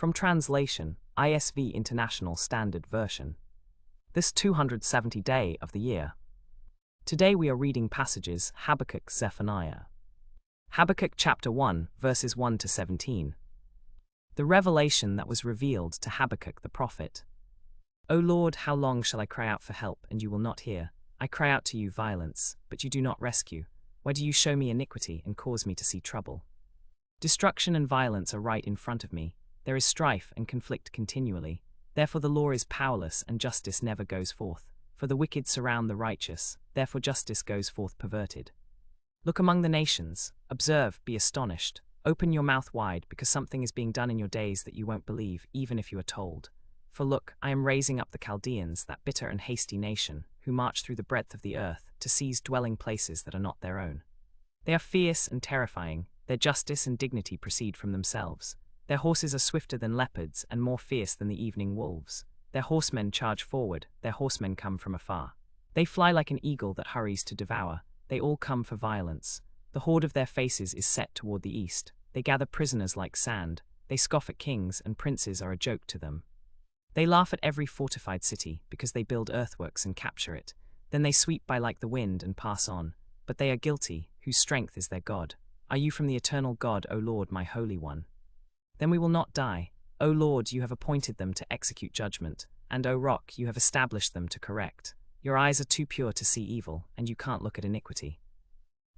From translation, ISV International Standard Version. This 270th day of the year. Today we are reading passages Habakkuk, Zephaniah. Habakkuk chapter 1, verses 1 to 17. The revelation that was revealed to Habakkuk the prophet. O Lord, how long shall I cry out for help, and you will not hear? I cry out to you violence, but you do not rescue. Why do you show me iniquity and cause me to see trouble? Destruction and violence are right in front of me. There is strife and conflict continually. Therefore the law is powerless and justice never goes forth. For the wicked surround the righteous, therefore justice goes forth perverted. Look among the nations, observe, be astonished. Open your mouth wide, because something is being done in your days that you won't believe, even if you are told. For look, I am raising up the Chaldeans, that bitter and hasty nation, who march through the breadth of the earth, to seize dwelling places that are not their own. They are fierce and terrifying, their justice and dignity proceed from themselves. Their horses are swifter than leopards and more fierce than the evening wolves. Their horsemen charge forward, their horsemen come from afar. They fly like an eagle that hurries to devour. They all come for violence. The horde of their faces is set toward the east. They gather prisoners like sand. They scoff at kings, and princes are a joke to them. They laugh at every fortified city, because they build earthworks and capture it. Then they sweep by like the wind and pass on. But they are guilty, whose strength is their God. Are you from the eternal God, O Lord, my Holy One? Then we will not die. O Lord, you have appointed them to execute judgment, and O Rock, you have established them to correct. Your eyes are too pure to see evil, and you can't look at iniquity.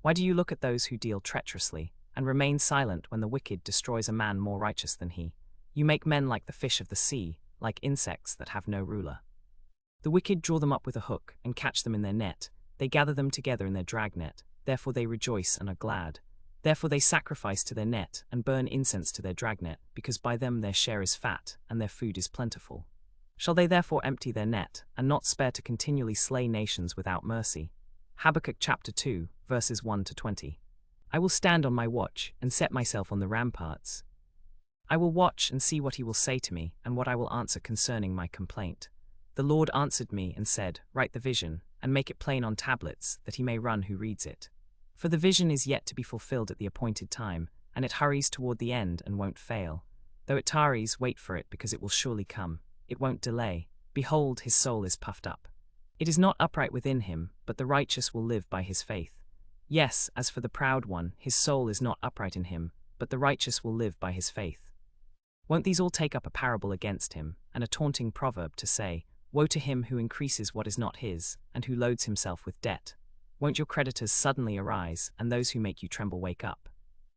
Why do you look at those who deal treacherously, and remain silent when the wicked destroys a man more righteous than he? You make men like the fish of the sea, like insects that have no ruler. The wicked draw them up with a hook, and catch them in their net. They gather them together in their dragnet, therefore they rejoice and are glad. Therefore they sacrifice to their net, and burn incense to their dragnet, because by them their share is fat, and their food is plentiful. Shall they therefore empty their net, and not spare to continually slay nations without mercy? Habakkuk chapter 2, verses 1 to 20. I will stand on my watch, and set myself on the ramparts. I will watch and see what he will say to me, and what I will answer concerning my complaint. The Lord answered me and said, Write the vision, and make it plain on tablets, that he may run who reads it. For the vision is yet to be fulfilled at the appointed time, and it hurries toward the end and won't fail. Though it tarries, wait for it, because it will surely come. It won't delay. Behold, his soul is puffed up. It is not upright within him, but the righteous will live by his faith. Yes, as for the proud one, his soul is not upright in him, but the righteous will live by his faith. Won't these all take up a parable against him, and a taunting proverb to say, Woe to him who increases what is not his, and who loads himself with debt? Won't your creditors suddenly arise, and those who make you tremble wake up?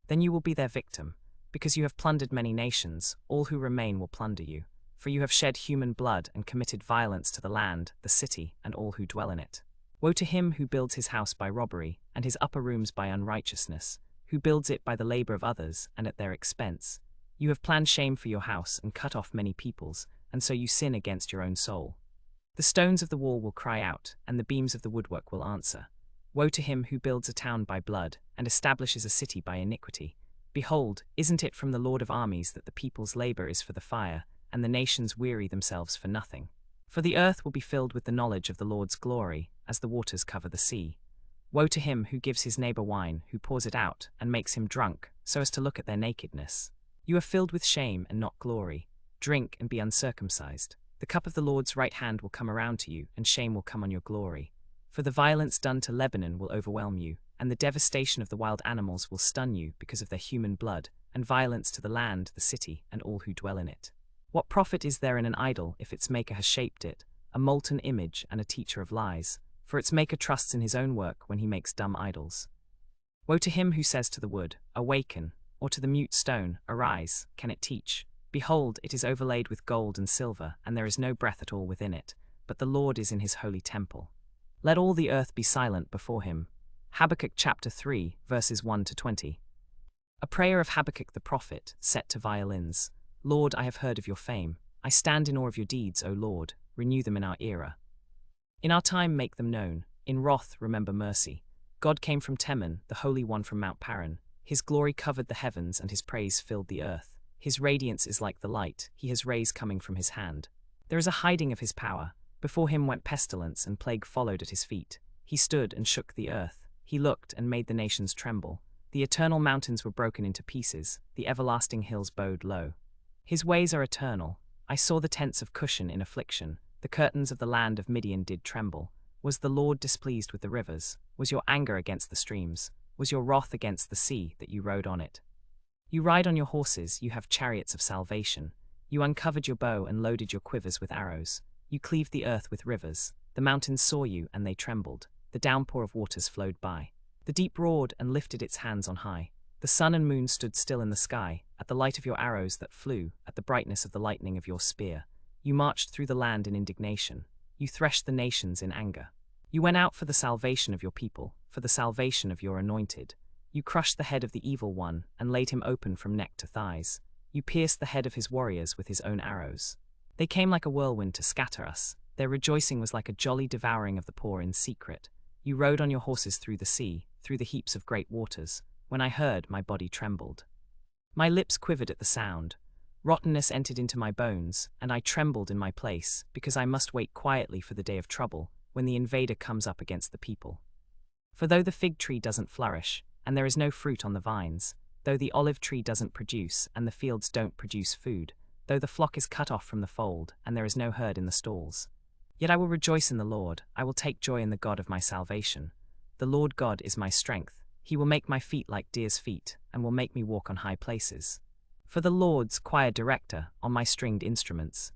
Then you will be their victim. Because you have plundered many nations, all who remain will plunder you. For you have shed human blood and committed violence to the land, the city, and all who dwell in it. Woe to him who builds his house by robbery, and his upper rooms by unrighteousness, who builds it by the labor of others, and at their expense. You have planned shame for your house and cut off many peoples, and so you sin against your own soul. The stones of the wall will cry out, and the beams of the woodwork will answer. Woe to him who builds a town by blood, and establishes a city by iniquity. Behold, isn't it from the Lord of armies that the people's labor is for the fire, and the nations weary themselves for nothing? For the earth will be filled with the knowledge of the Lord's glory, as the waters cover the sea. Woe to him who gives his neighbor wine, who pours it out, and makes him drunk, so as to look at their nakedness. You are filled with shame and not glory. Drink and be uncircumcised. The cup of the Lord's right hand will come around to you, and shame will come on your glory. For the violence done to Lebanon will overwhelm you, and the devastation of the wild animals will stun you because of their human blood, and violence to the land, the city, and all who dwell in it. What profit is there in an idol if its maker has shaped it, a molten image and a teacher of lies? For its maker trusts in his own work when he makes dumb idols. Woe to him who says to the wood, Awaken, or to the mute stone, Arise, can it teach? Behold, it is overlaid with gold and silver, and there is no breath at all within it, but the Lord is in his holy temple. Let all the earth be silent before him. Habakkuk chapter 3, verses 1 to 20. A prayer of Habakkuk the prophet, set to violins. Lord, I have heard of your fame. I stand in awe of your deeds, O Lord. Renew them in our era. In our time make them known. In wrath remember mercy. God came from Teman, the Holy One from Mount Paran. His glory covered the heavens, and his praise filled the earth. His radiance is like the light. He has rays coming from his hand. There is a hiding of his power. Before him went pestilence, and plague followed at his feet. He stood and shook the earth. He looked and made the nations tremble. The eternal mountains were broken into pieces. The everlasting hills bowed low. His ways are eternal. I saw the tents of Cushan in affliction. The curtains of the land of Midian did tremble. Was the Lord displeased with the rivers? Was your anger against the streams? Was your wrath against the sea, that you rode on it? You ride on your horses, you have chariots of salvation. You uncovered your bow and loaded your quivers with arrows. You cleaved the earth with rivers. The mountains saw you, and they trembled. The downpour of waters flowed by. The deep roared and lifted its hands on high. The sun and moon stood still in the sky, at the light of your arrows that flew, at the brightness of the lightning of your spear. You marched through the land in indignation. You threshed the nations in anger. You went out for the salvation of your people, for the salvation of your anointed. You crushed the head of the evil one, and laid him open from neck to thighs. You pierced the head of his warriors with his own arrows. They came like a whirlwind to scatter us. Their rejoicing was like a jolly devouring of the poor in secret. You rode on your horses through the sea, through the heaps of great waters. When I heard, my body trembled. My lips quivered at the sound. Rottenness entered into my bones, and I trembled in my place, because I must wait quietly for the day of trouble, when the invader comes up against the people. For though the fig tree doesn't flourish, and there is no fruit on the vines, though the olive tree doesn't produce, and the fields don't produce food, though the flock is cut off from the fold, and there is no herd in the stalls, yet I will rejoice in the Lord, I will take joy in the God of my salvation. The Lord God is my strength. He will make my feet like deer's feet, and will make me walk on high places. For the Lord's choir director, on my stringed instruments,